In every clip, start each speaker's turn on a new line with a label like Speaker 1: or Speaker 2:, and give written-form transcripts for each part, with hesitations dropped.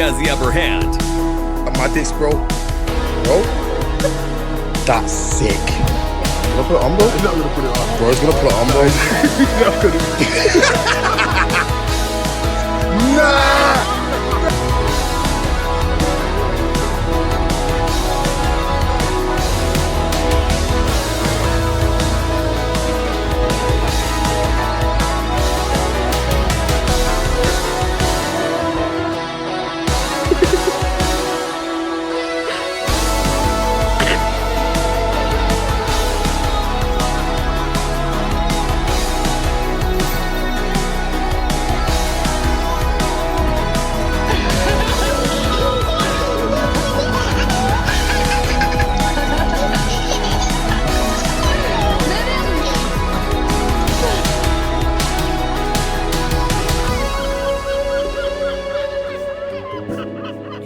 Speaker 1: has the upper hand.
Speaker 2: My dick's broke. Bro? That's sick. Gonna put it on, bro?
Speaker 3: He's not gonna put it on.
Speaker 2: Bro, he's gonna put it on, bro.
Speaker 3: He's not gonna.
Speaker 2: Nah!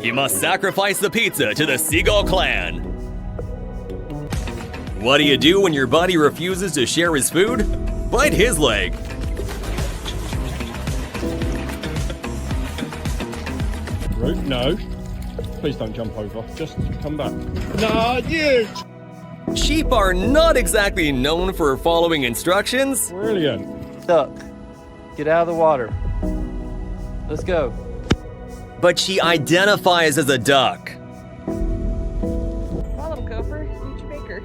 Speaker 1: You must sacrifice the pizza to the Seagull clan. What do you do when your buddy refuses to share his food? Bite his leg.
Speaker 3: Root, no. Please don't jump over. Just come back. No, you!
Speaker 1: Sheep are not exactly known for following instructions.
Speaker 3: Brilliant.
Speaker 4: Duck, get out of the water. Let's go.
Speaker 1: But she identifies as a duck.
Speaker 5: Follow him, Gopher. Each baker.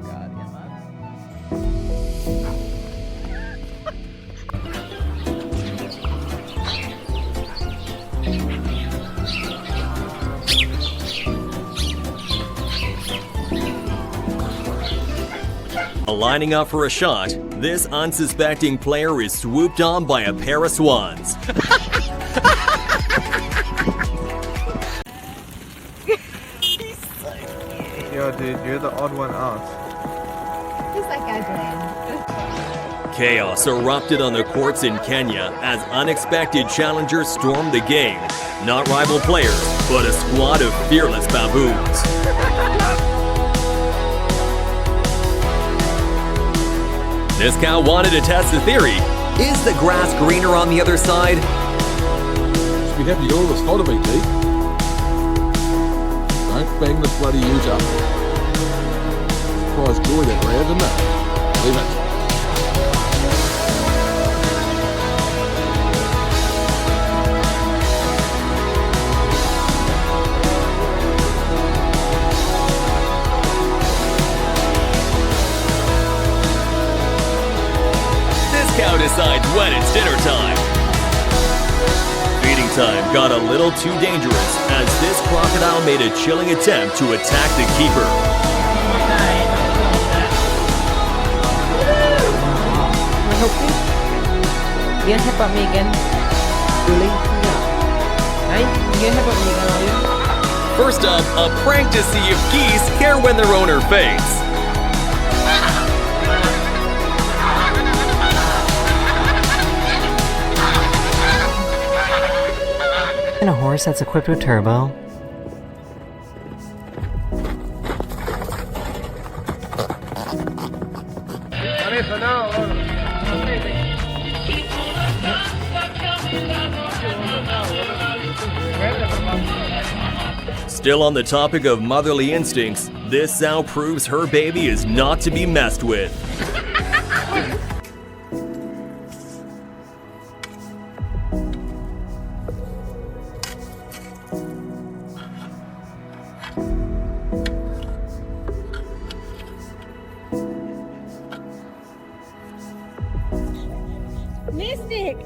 Speaker 5: God,
Speaker 1: Lining up for a shot, this unsuspecting player is swooped on by a pair of swans.
Speaker 6: Yo, dude, you're the odd one out.
Speaker 5: Who's that guy playing?
Speaker 1: Chaos erupted on the courts in Kenya as unexpected challengers stormed the game. Not rival players, but a squad of fearless baboons. This cow wanted to test the theory. Is the grass greener on the other side?
Speaker 3: Should be happy all this photo me, T. Don't bang the bloody ute up. Surprise joy that round, isn't it? Leave it.
Speaker 1: Cow decides when it's dinner time. Feeding time got a little too dangerous as this crocodile made a chilling attempt to attack the keeper.
Speaker 7: Wanna help you? You gonna help me again? Really? No. Hey, you gonna help me again, are you?
Speaker 1: First up, a prank to see if geese care when their owner faints.
Speaker 7: And a horse that's equipped with turbo.
Speaker 1: Still on the topic of motherly instincts, this sow proves her baby is not to be messed with.
Speaker 5: Mystic!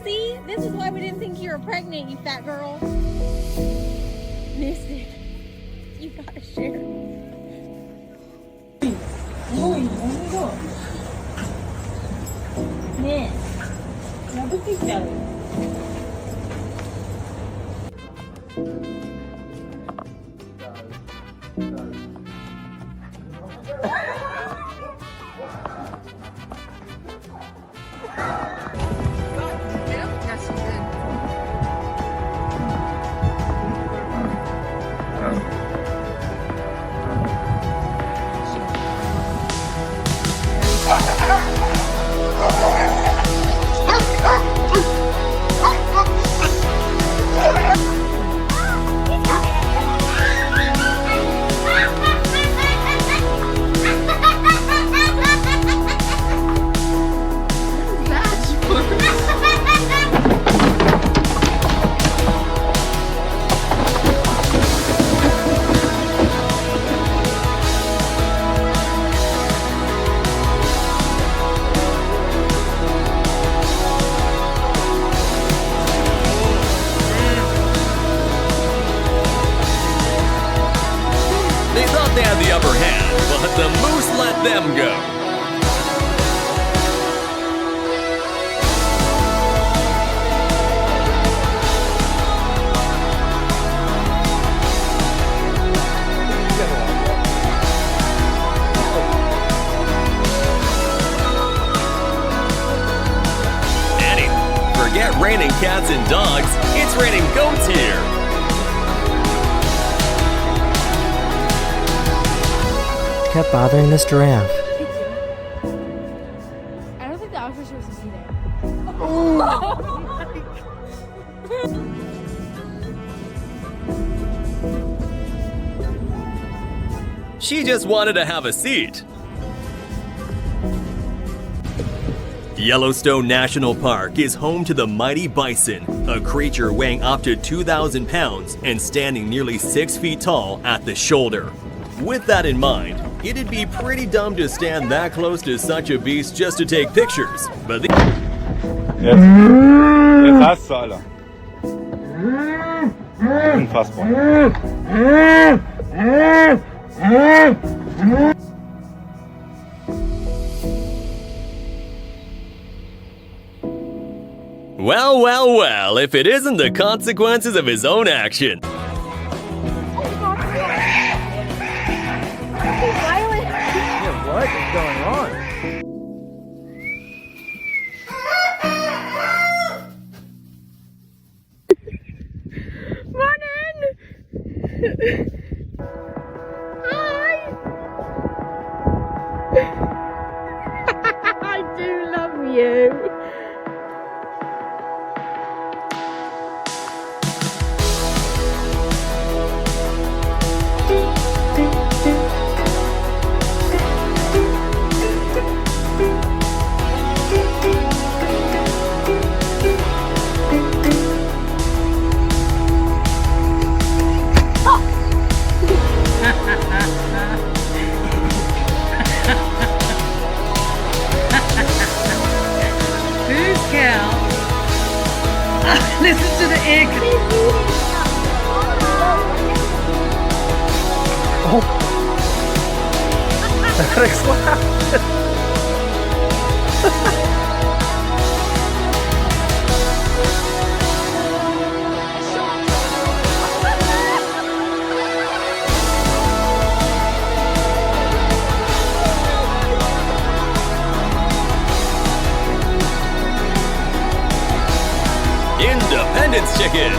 Speaker 5: See? This is why we didn't think you were pregnant, you fat girl. Mystic, you gotta share. 네, 나도 진짜.
Speaker 2: Ha ha ha!
Speaker 1: the moose let them go. Forget raining cats and dogs, it's raining goats here.
Speaker 7: Kept bothering this giraffe.
Speaker 5: I don't think the officer was supposed to be there.
Speaker 1: She just wanted to have a seat. Yellowstone National Park is home to the mighty bison, a creature weighing up to 2,000 pounds and standing nearly 6 feet tall at the shoulder. With that in mind, it'd be pretty dumb to stand that close to such a beast just to take pictures, but
Speaker 3: Jetzt hast du, Alter. Unfassbar.
Speaker 1: well, well, well, if it isn't the consequences of his own action.
Speaker 6: Yeah, what is going on?
Speaker 5: Hi! I do love you.
Speaker 8: Who's cow? Listen to the egg.
Speaker 6: Alex laughed.
Speaker 1: Independence Chicken.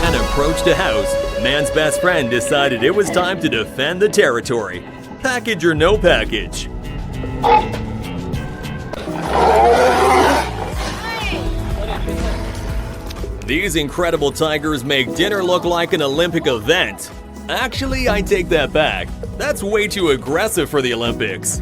Speaker 1: And approached a house, man's best friend decided it was time to defend the territory. Package or no package. These incredible tigers make dinner look like an Olympic event. Actually, I take that back. That's way too aggressive for the Olympics.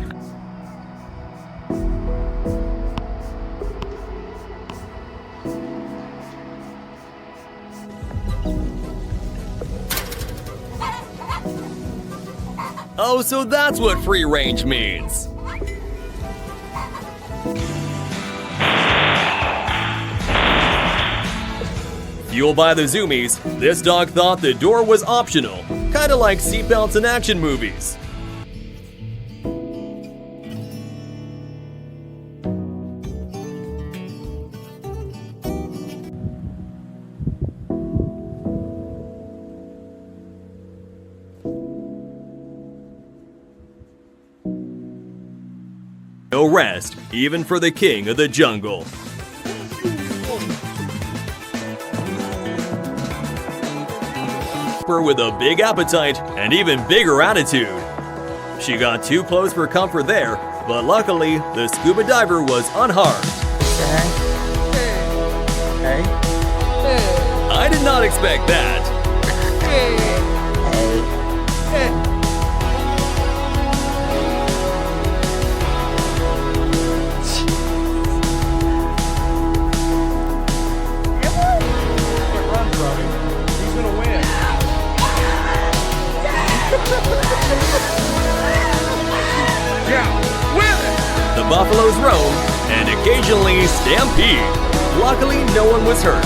Speaker 1: Oh, so that's what free range means. Fueled by the zoomies, this dog thought the door was optional, kinda like seatbelts in action movies. No rest, even for the king of the jungle. With a big appetite and even bigger attitude. She got too close for comfort there, but luckily the scuba diver was unharmed.
Speaker 6: Hey.
Speaker 1: I did not expect that. The buffaloes roam and occasionally stampede. Luckily, no one was hurt.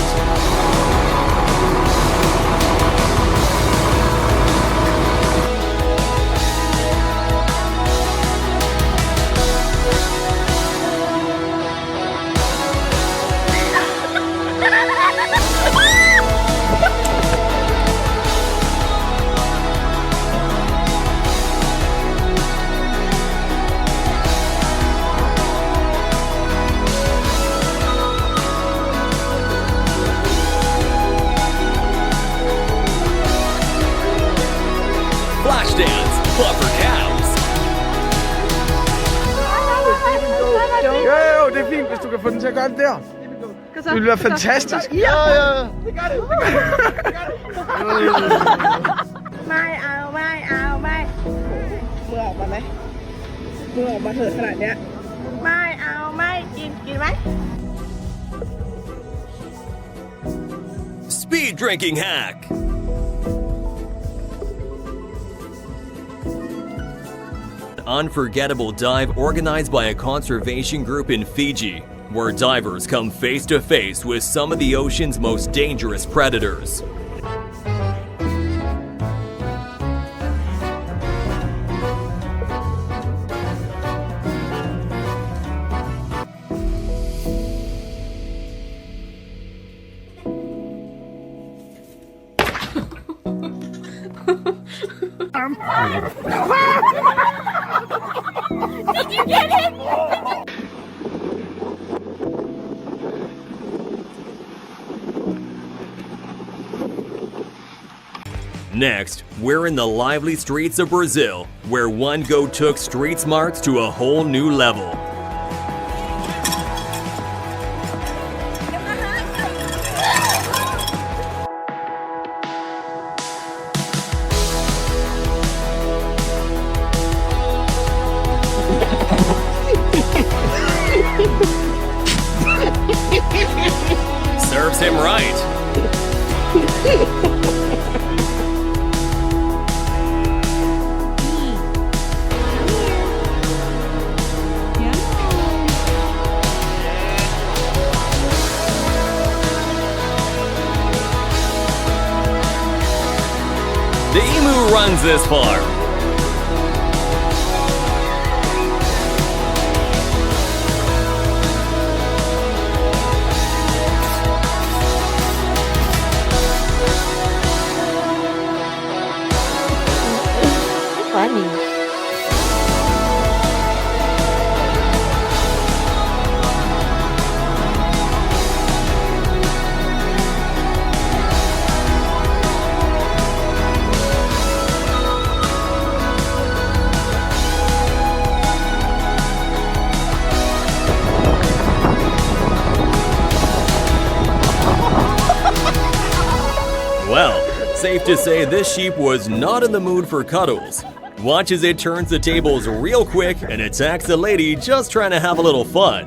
Speaker 1: Flash dance, but for cows.
Speaker 2: Jo, det er fint, hvis du kan få den til at gøre det der. Det ville være fantastisk. Ja.
Speaker 5: Mai ao, mai ao, mai. มือออกมาไหมมือออกมาเถอะขนาดเนี้ยไม่เอาไม่กินไหม
Speaker 1: Speed drinking hack. Unforgettable dive organized by a conservation group in Fiji, where divers come face to face with some of the ocean's most dangerous predators.
Speaker 5: Did you get it?
Speaker 1: Next, we're in the lively streets of Brazil, where one goat took street smarts to a whole new level. Serves him right. The emu runs this far.
Speaker 7: Funny.
Speaker 1: Well, safe to say this sheep was not in the mood for cuddles. Watch as it turns the tables real quick and attacks a lady just trying to have a little fun.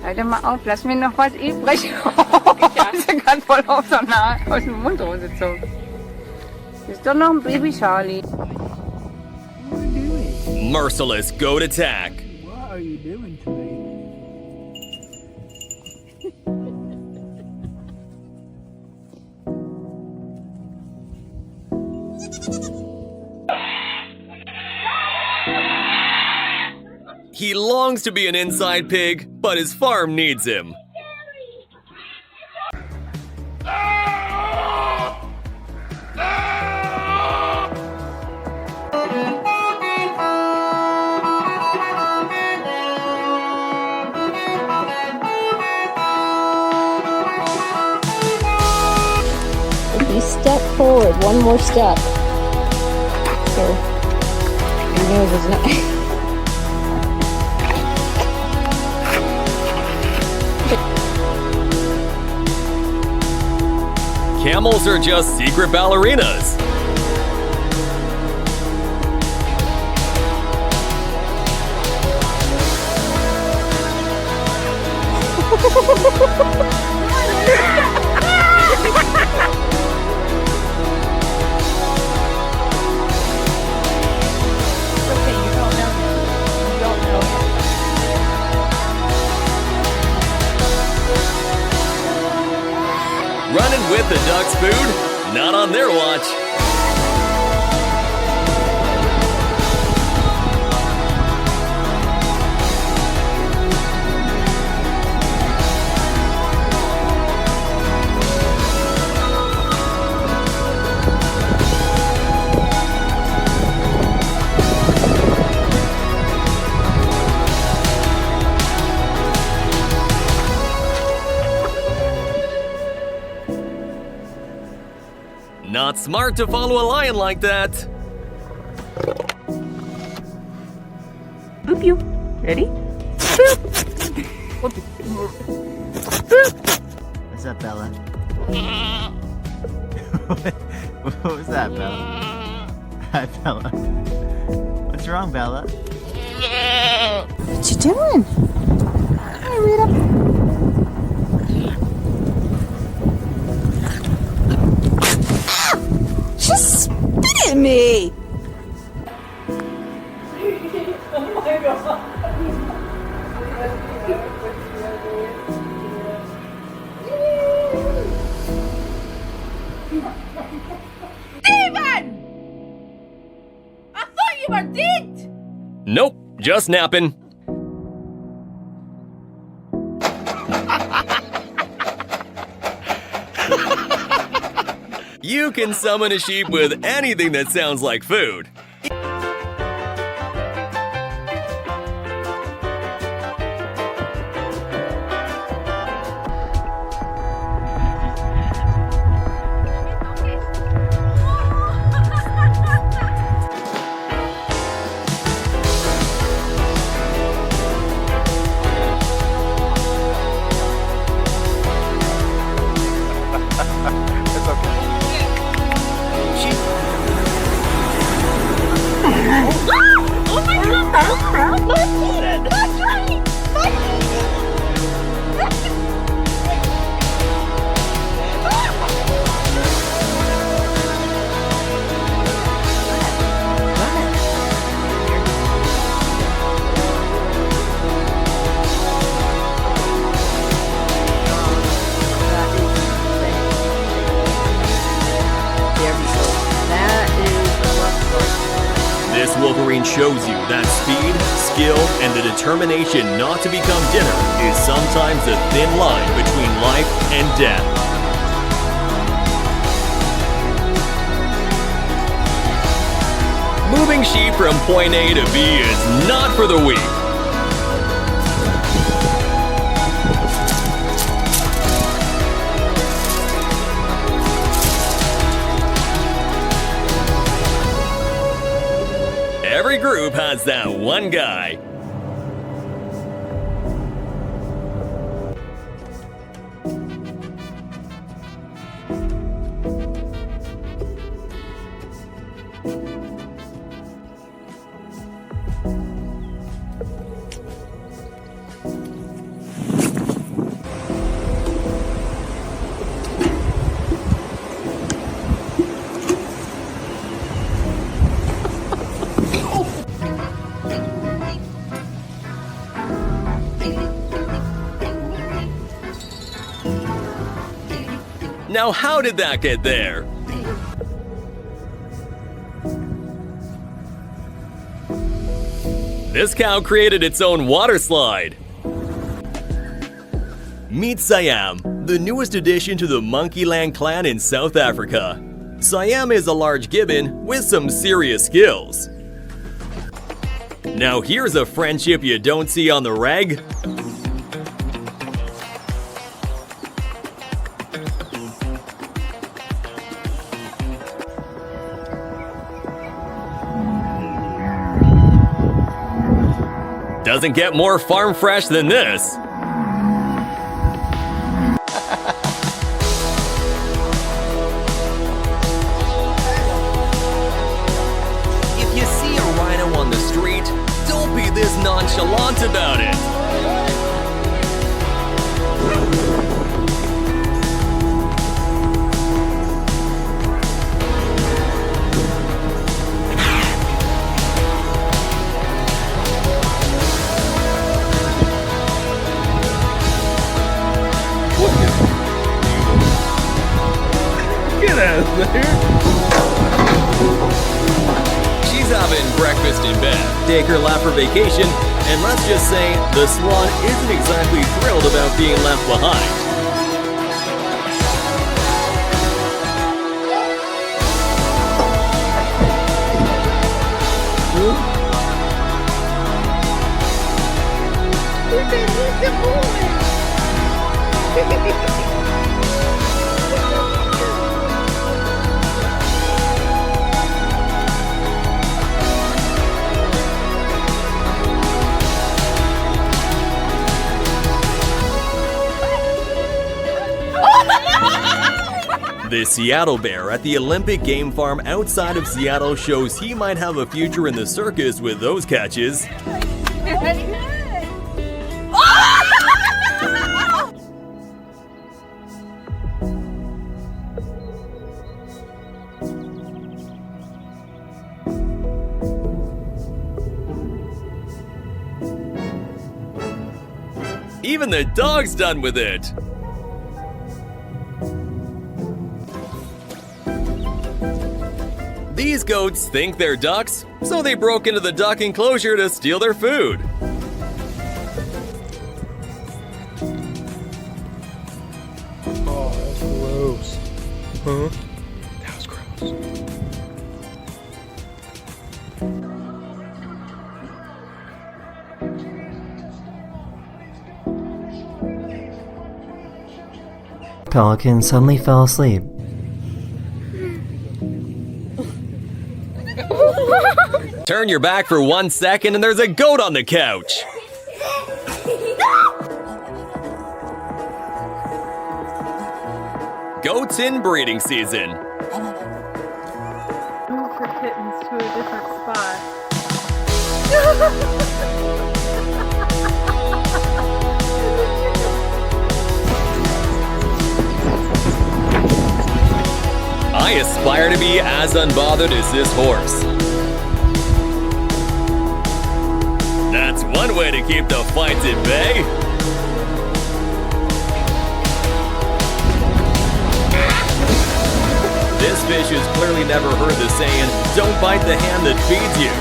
Speaker 8: Halt mal auf, lass mir noch was übrig. Ich bin gerade voll aus dem Mund rausgezogen. Ist doch noch ein Baby Charlie.
Speaker 1: Merciless goat attack.
Speaker 6: What are you doing to me?
Speaker 1: He longs to be an inside pig, but his farm needs him.
Speaker 9: If you step forward one more step, so your nose is not.
Speaker 1: camels are just secret ballerinas. Running with the duck's food? Not on their watch. Not smart to follow a lion like that.
Speaker 8: Boop you. Ready?
Speaker 10: What's up, Bella? What was that, Bella? Hi, Bella. What's wrong, Bella?
Speaker 8: What you doing? Hi, Rita. Just spit at me!
Speaker 5: Steven! I thought you were dead!
Speaker 1: Nope, just napping. You can summon a sheep with anything that sounds like food. This Wolverine shows you that speed, skill, and the determination not to become dinner is sometimes a thin line between life and death. Moving sheep from point A to B is not for the weak. Every group has that one guy. Now, how did that get there? This cow created its own water slide. Meet Siam, the newest addition to the Monkeyland clan in South Africa. Siam is a large gibbon with some serious skills. Now here's a friendship you don't see on the reg. Doesn't get more farm fresh than this. nonchalant about it.
Speaker 3: Get out of there.
Speaker 1: She's having breakfast in bed. Take her left for vacation, and let's just say the swan isn't exactly thrilled about being left behind. The Seattle Bear at the Olympic Game Farm outside of Seattle shows he might have a future in the circus with those catches. Even the dog's done with it. These goats think they're ducks, so they broke into the duck enclosure to steal their food.
Speaker 2: Oh, that's gross. Huh? That was gross.
Speaker 11: Pelican suddenly fell asleep.
Speaker 1: Turn your back for 1 second and there's a goat on the couch. Goats in breeding season.
Speaker 5: Move the kittens to a different spot.
Speaker 1: I aspire to be as unbothered as this horse. That's one way to keep the fights at bay. This fish has clearly never heard the saying, "Don't bite the hand that feeds you."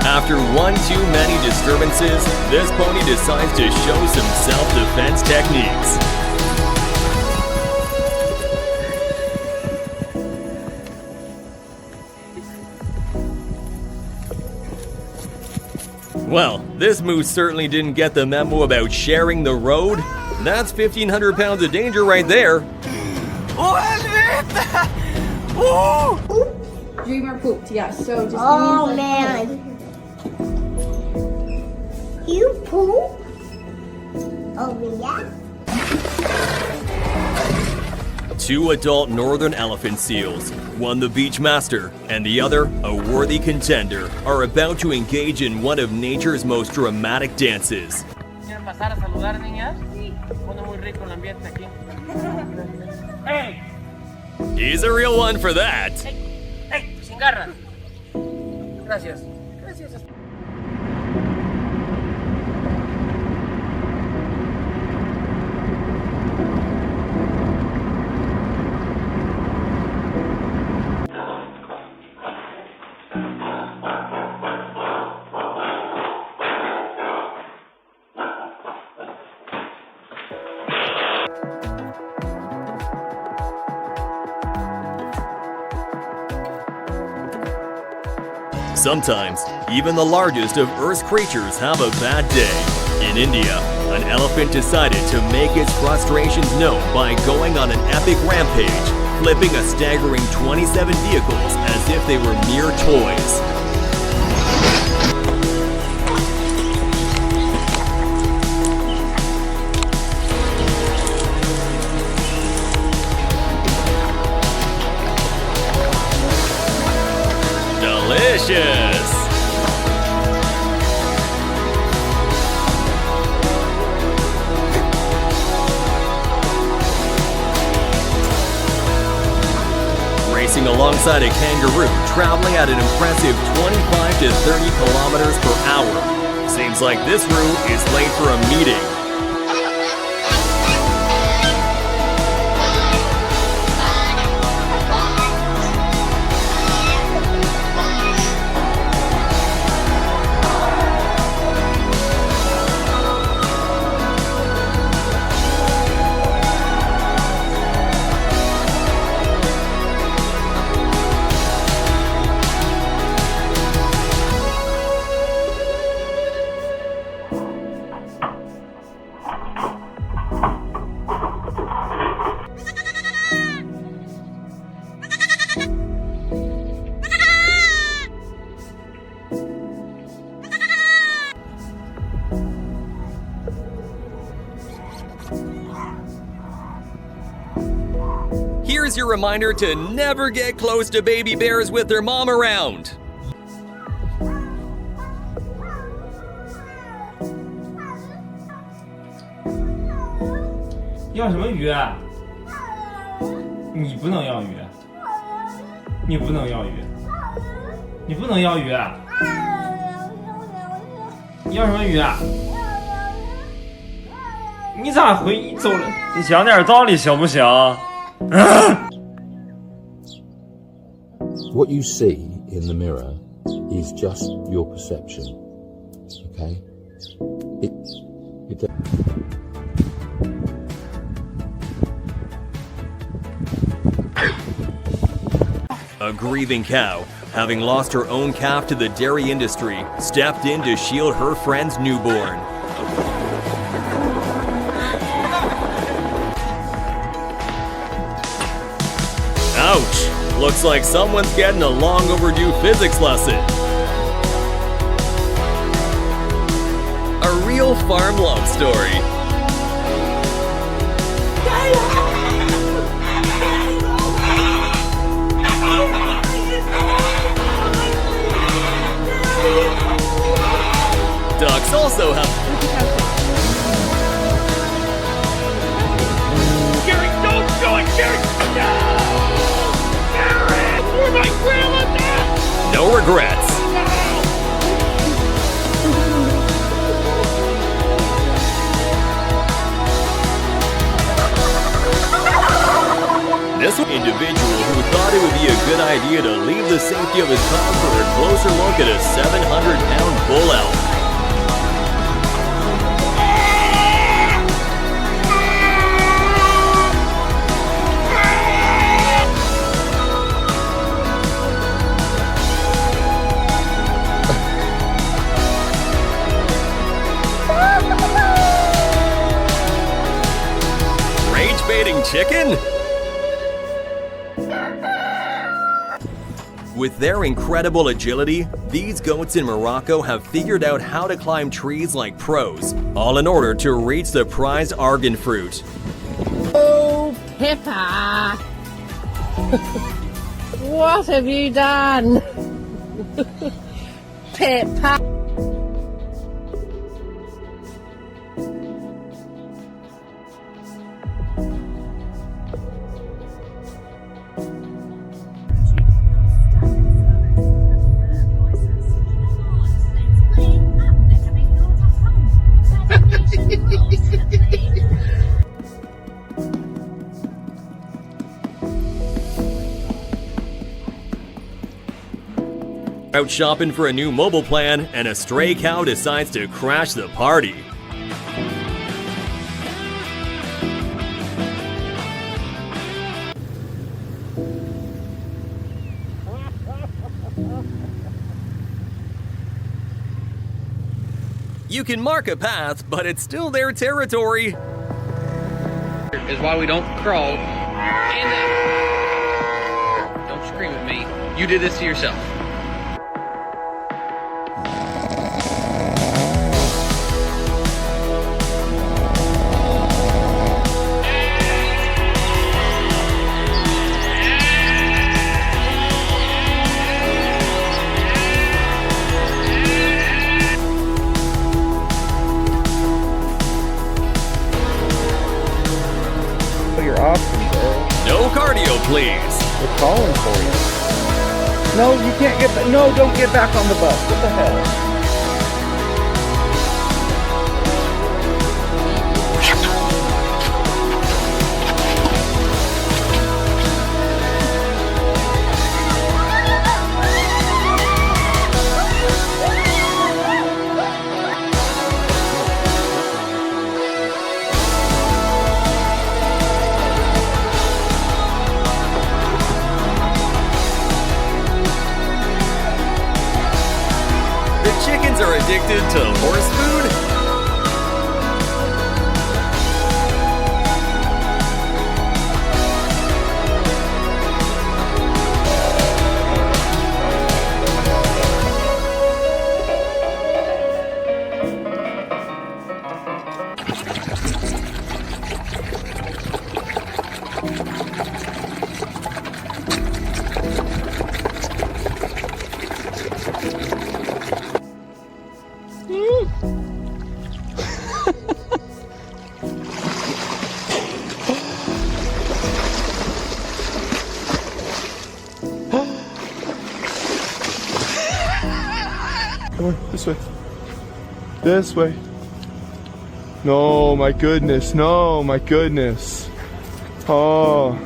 Speaker 1: After one too many disturbances, this pony decides to show some self-defense techniques. Well, this moose certainly didn't get the memo about sharing the road. That's 1,500 pounds of danger right there.
Speaker 5: Dreamer pooped, yes. So just
Speaker 9: Oh man. You poop? Oh yeah?
Speaker 1: Two adult northern elephant seals, one the beach master and the other a worthy contender, are about to engage in one of nature's most dramatic dances.
Speaker 7: ¿Quieren pasar a saludar, niñas? Sí. Pone muy rico el ambiente aquí. ¡Hey!
Speaker 1: He's a real one for that.
Speaker 7: ¡Hey! ¡Sin garras! Gracias. Gracias.
Speaker 1: Sometimes, even the largest of Earth's creatures have a bad day. In India, an elephant decided to make its frustrations known by going on an epic rampage, flipping a staggering 27 vehicles as if they were mere toys. Delicious! Racing alongside a kangaroo, traveling at an impressive 25 to 30 kilometers per hour. Seems like this route is late for a meeting. Here's your reminder to never get close to baby bears with their mom around.
Speaker 12: 要什么鱼啊？你不能要鱼，你不能要鱼，你不能要鱼。你要什么鱼啊？你咋回？你走了？你讲点道理行不行？
Speaker 13: What you see in the mirror is just your perception. Okay?
Speaker 1: A grieving cow, having lost her own calf to the dairy industry, stepped in to shield her friend's newborn. Ouch! Looks like someone's getting a long overdue physics lesson. A real farm love story. Ducks also have...
Speaker 3: Gary, don't do it, Gary! No! Gary! Where my grandma's at?
Speaker 1: No regrets. This individual who thought it would be a good idea to leave the safety of his car for a closer look at a 700-pound bull elk. Rage-baiting chicken? With their incredible agility, these goats in Morocco have figured out how to climb trees like pros, all in order to reach the prized argan fruit.
Speaker 9: Oh, Pippa! What have you done? Pippa!
Speaker 1: Out shopping for a new mobile plan, and a stray cow decides to crash the party. You can mark a path, but it's still their territory.
Speaker 7: Is why we don't crawl. And don't scream at me. You did this to yourself.
Speaker 2: Your options, Earl.
Speaker 1: No cardio, please.
Speaker 2: We're calling for you. No, you can't get back. No, don't get back on the bus. What the hell?
Speaker 1: The chickens are addicted to horse food?
Speaker 2: Come on, this way. This way. No, my goodness. No, my goodness. Oh,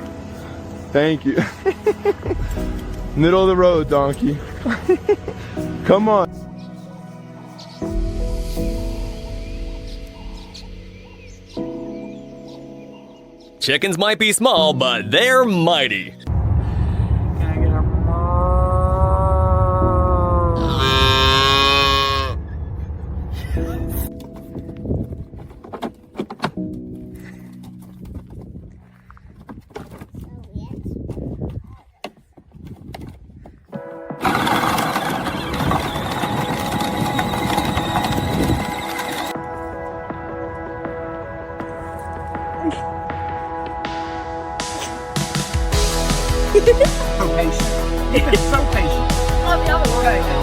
Speaker 2: thank you. Middle of the road, donkey. Come on.
Speaker 1: Chickens might be small, but they're mighty.
Speaker 6: So patient. You've been so patient. On the other way now.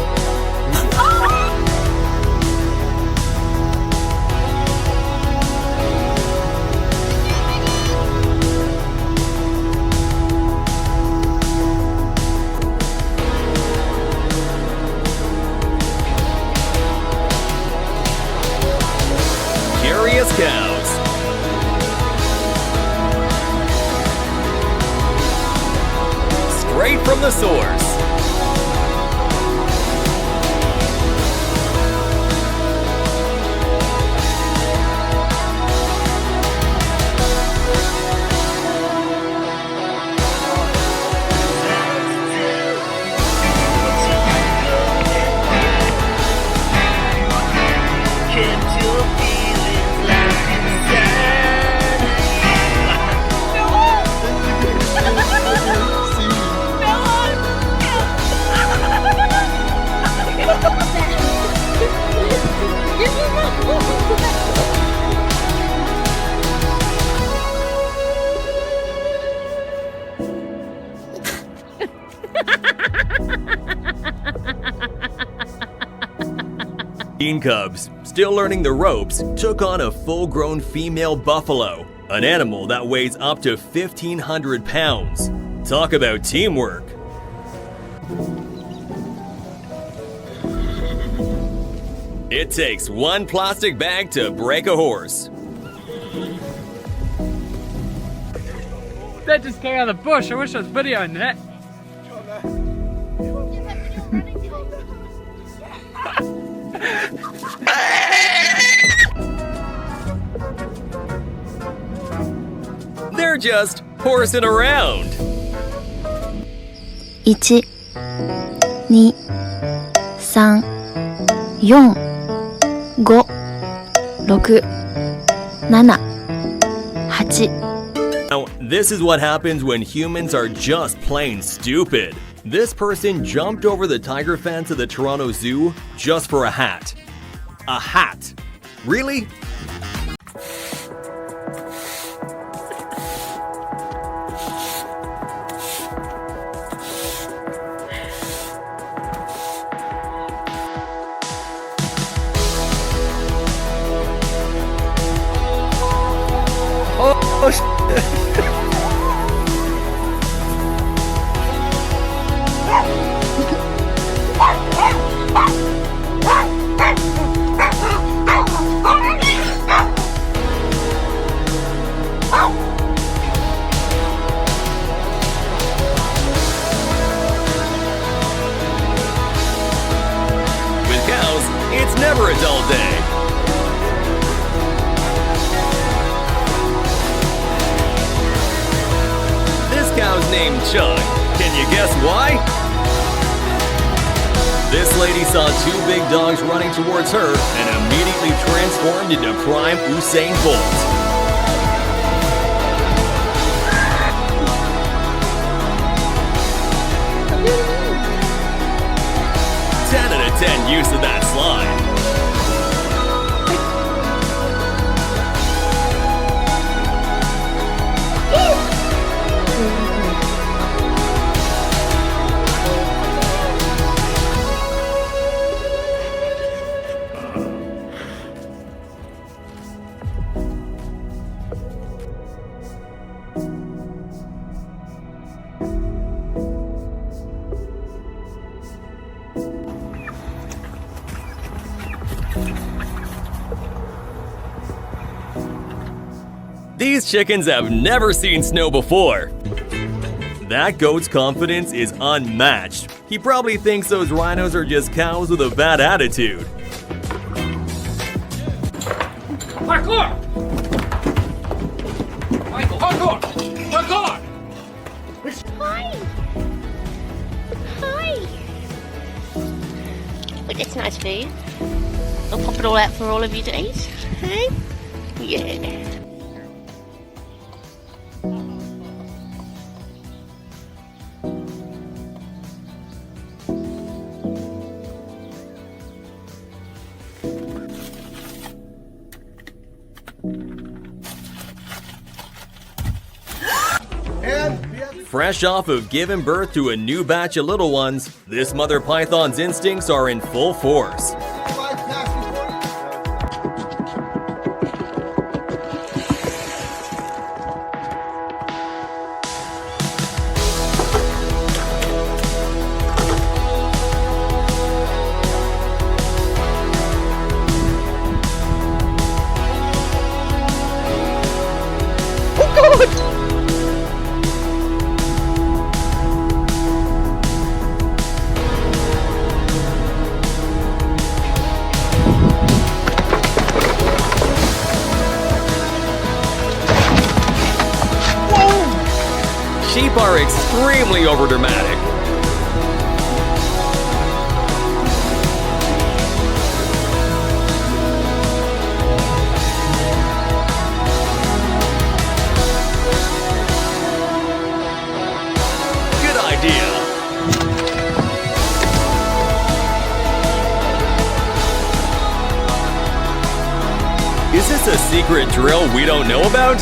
Speaker 1: Curious cows. Straight from the source. Teen cubs, still learning the ropes, took on a full-grown female buffalo, an animal that weighs up to 1,500 pounds. Talk about teamwork. It takes one plastic bag to break a horse.
Speaker 4: That just came out of the bush. I wish I was videoing that.
Speaker 1: They're just horsing around.
Speaker 14: 1、2、3、4、
Speaker 9: 5、6、7、8。
Speaker 1: Now, this is what happens when humans are just plain stupid. This person jumped over the tiger fence of the Toronto Zoo just for a hat. A hat. Really?
Speaker 4: Oh,
Speaker 1: With cows, it's never a dull day. This cow's named Chug. Can you guess why? This lady saw two big dogs running towards her and immediately transformed into prime Usain Bolt. 10 out of 10 use of that slide. These chickens have never seen snow before. That goat's confidence is unmatched. He probably thinks those rhinos are just cows with a bad attitude.
Speaker 3: Parkour! Michael, parkour! Parkour!
Speaker 9: Hi. Hi. But it's nice food. I'll pop it all out for all of you to eat. Hey? Yeah.
Speaker 1: Fresh off of giving birth to a new batch of little ones, this mother python's instincts are in full force. Sheep are extremely overdramatic. Good idea. Is this a secret drill we don't know about?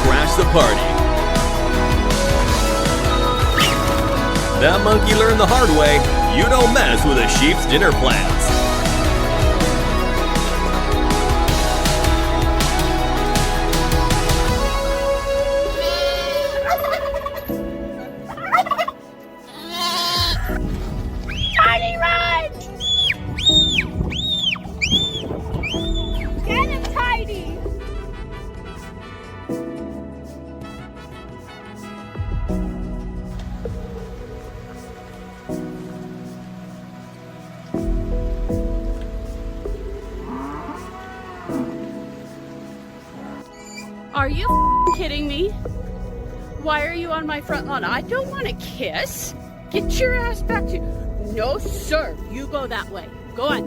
Speaker 1: Crash the party. That monkey learned the hard way, you don't mess with a sheep's dinner plans.
Speaker 5: Tiny run! Get him, Tidy!
Speaker 14: Are you kidding me? Why are you on my front lawn? I don't want to kiss. Get your ass back to... No, sir. You go that way. Go on.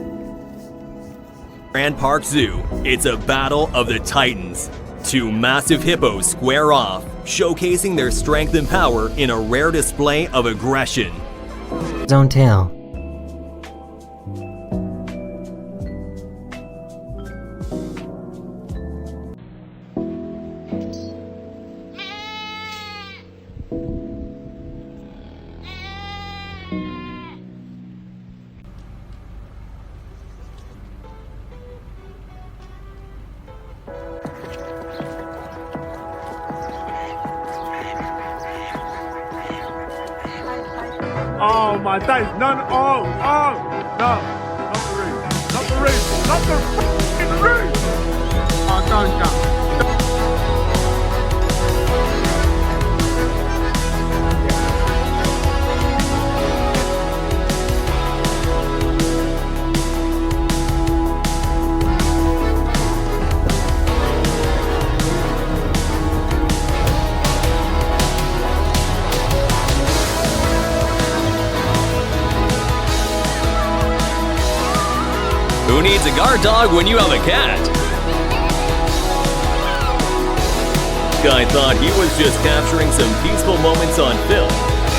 Speaker 1: Grand Park Zoo, it's a battle of the titans. Two massive hippos square off, showcasing their strength and power in a rare display of aggression.
Speaker 11: His own tail.
Speaker 3: Oh my days, none, no, not the roof, not the roof, not the f***ing roof! Oh, don't jump.
Speaker 1: Who needs a guard dog when you have a cat? Guy thought he was just capturing some peaceful moments on film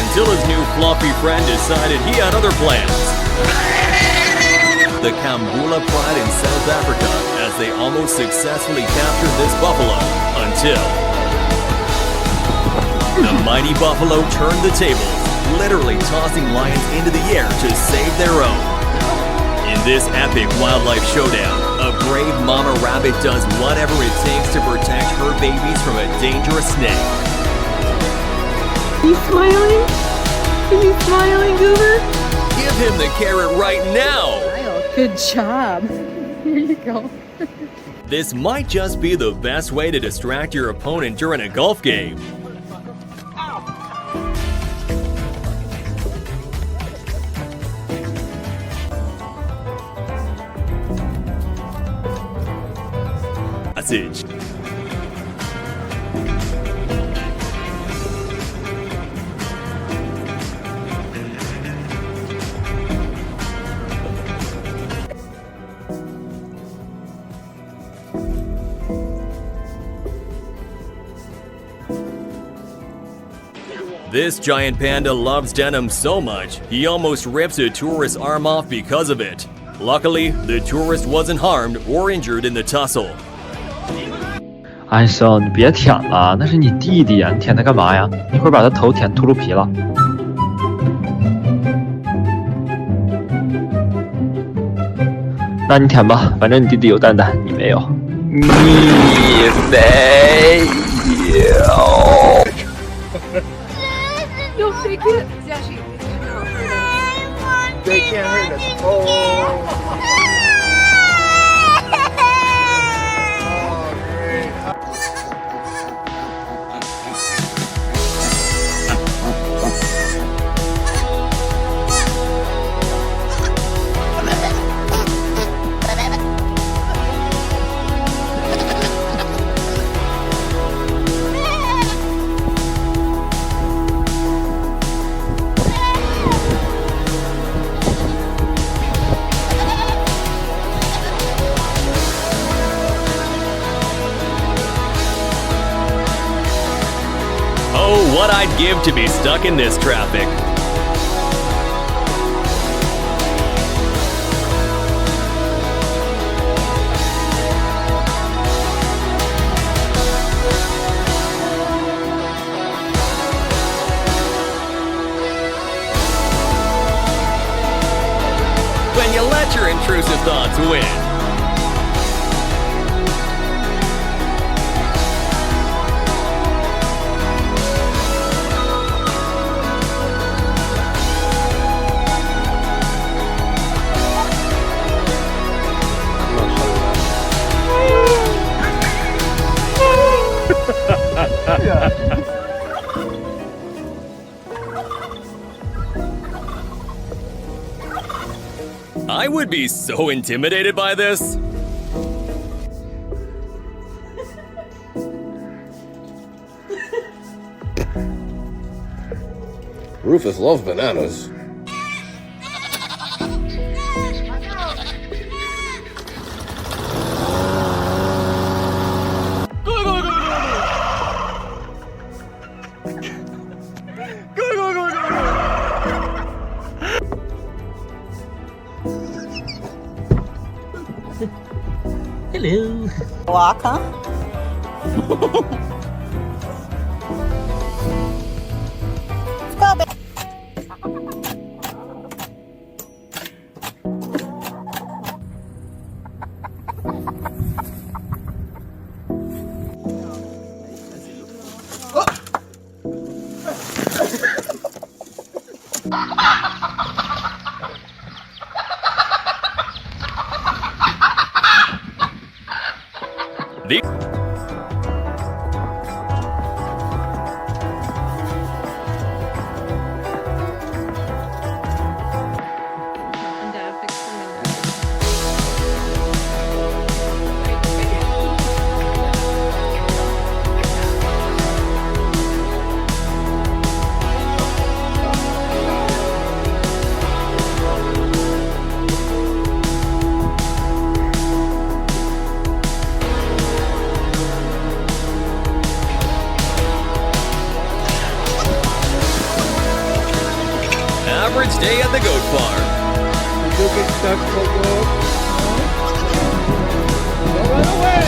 Speaker 1: until his new fluffy friend decided he had other plans. The Kambula Pride in South Africa as they almost successfully captured this buffalo until the mighty buffalo turned the tables, literally tossing lions into the air to save their own. In this epic wildlife showdown, a brave mama rabbit does whatever it takes to protect her babies from a dangerous snake.
Speaker 8: Are you smiling? Are you smiling, Goober?
Speaker 1: Give him the carrot right now!
Speaker 8: Good job. Here you go.
Speaker 1: This might just be the best way to distract your opponent during a golf game. Message. This giant panda loves denim so much, he almost rips a tourist's arm off because of it. Luckily, the tourist wasn't harmed or injured in the tussle.
Speaker 4: 安生，你别舔了，那是你弟弟呀，你舔它干嘛呀？一会儿把他头舔秃噜皮了。那你舔吧，反正你弟弟有蛋蛋，你没有。你没有。
Speaker 8: You'll take it.
Speaker 2: They can't hurt us. Oh.
Speaker 1: Oh, what I'd give to be stuck in this traffic. When you let your intrusive thoughts win. I would be so intimidated by this.
Speaker 2: Rufus loves bananas.
Speaker 7: Hello.
Speaker 8: Walk, huh? Let's go, babe.
Speaker 1: The average day at the goat farm.
Speaker 2: You get stuck, Coco. Don't run away.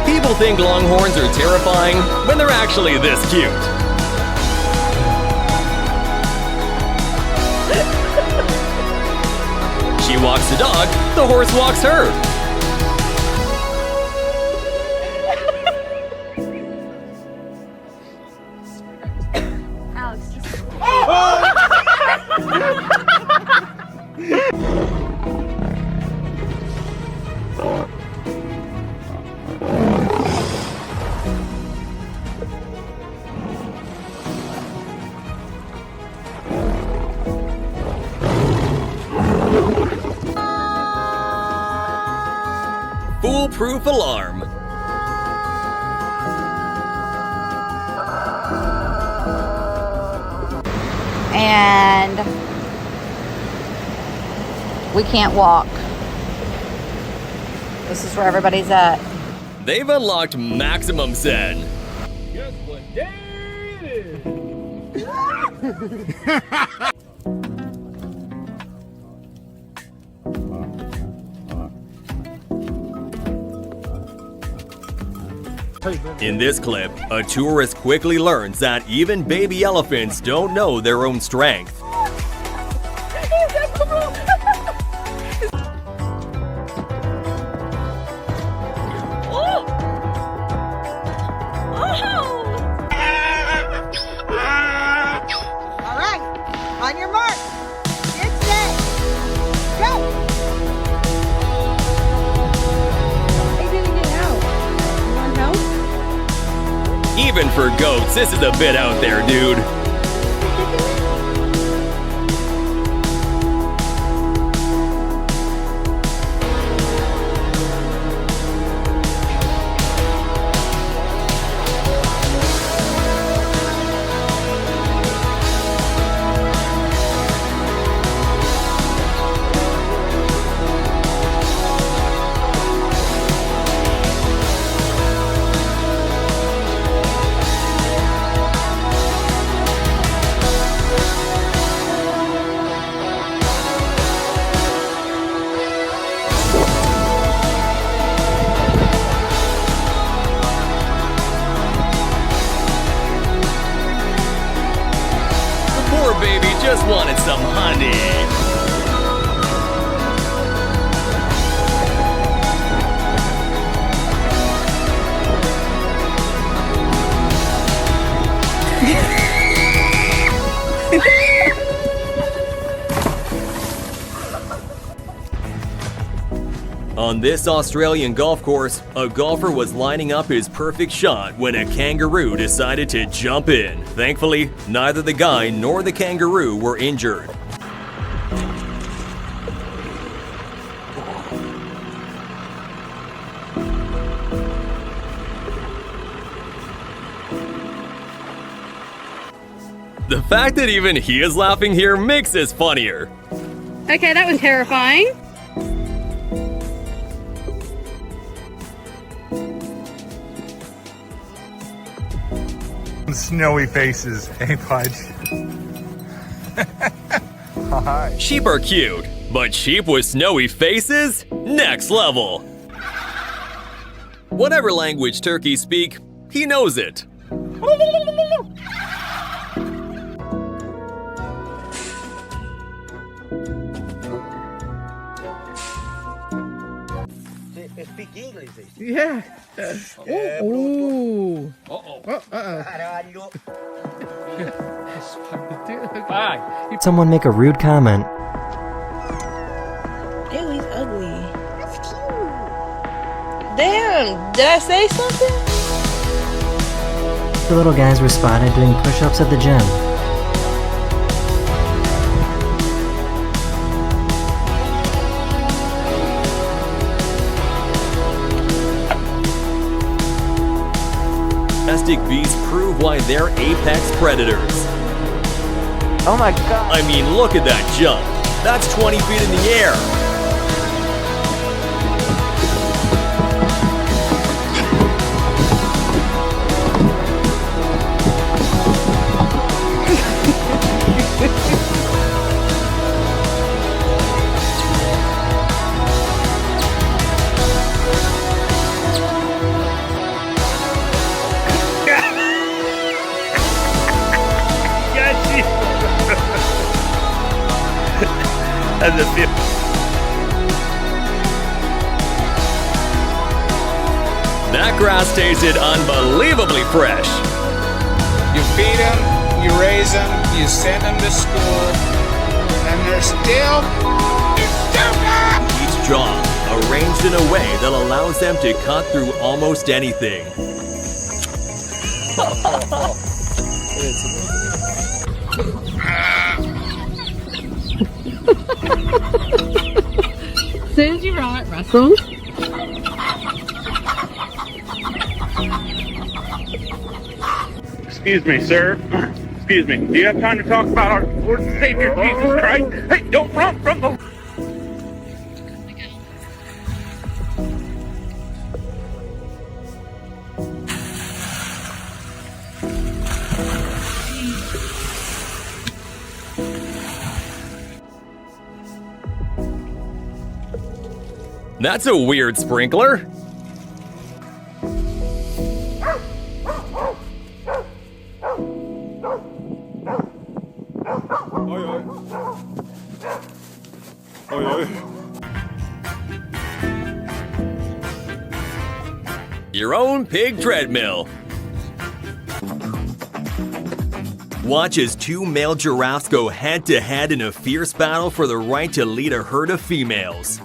Speaker 1: People think longhorns are terrifying when they're actually this cute. She walks the dog, the horse walks her.
Speaker 8: Alex, just...
Speaker 1: Foolproof alarm.
Speaker 8: And we can't walk. This is where everybody's at.
Speaker 1: They've unlocked maximum zen.
Speaker 3: Guess what day it is?
Speaker 1: In this clip, a tourist quickly learns that even baby elephants don't know their own strength.
Speaker 8: All right, on your mark. Get set. Go. They didn't get out. You want help?
Speaker 1: Even for goats, this is a bit out there, dude. Poor baby just wanted some honey. On this Australian golf course, a golfer was lining up his perfect shot when a kangaroo decided to jump in. Thankfully, neither the guy nor the kangaroo were injured. The fact that even he is laughing here makes this funnier.
Speaker 14: Okay, that was terrifying.
Speaker 3: Snowy faces, hey Pudge? Hi.
Speaker 1: Sheep are cute, but sheep with snowy faces? Next level! Whatever language turkeys speak, he knows it.
Speaker 6: They speak English.
Speaker 5: Yeah. Ooh.
Speaker 11: Someone make a rude comment.
Speaker 5: Ew, he's ugly. That's cute. Damn, did I say something?
Speaker 11: The little guys were spotted doing push-ups at the gym.
Speaker 1: Domestic beasts prove why they're apex predators.
Speaker 7: Oh my god.
Speaker 1: I mean, look at that jump. That's 20 feet in the air. That grass tasted unbelievably fresh.
Speaker 6: You feed them, you raise them, you send them to school, and they're still stupid!
Speaker 1: Each jaw arranged in a way that allows them to cut through almost anything.
Speaker 14: As soon as you run it, Russell.
Speaker 3: Excuse me, sir. Excuse me. Do you have time to talk about our Lord and Savior Jesus Christ? Hey, don't run from the...
Speaker 1: That's a weird sprinkler. Your own pig treadmill. Watch as two male giraffes go head-to-head in a fierce battle for the right to lead a herd of females.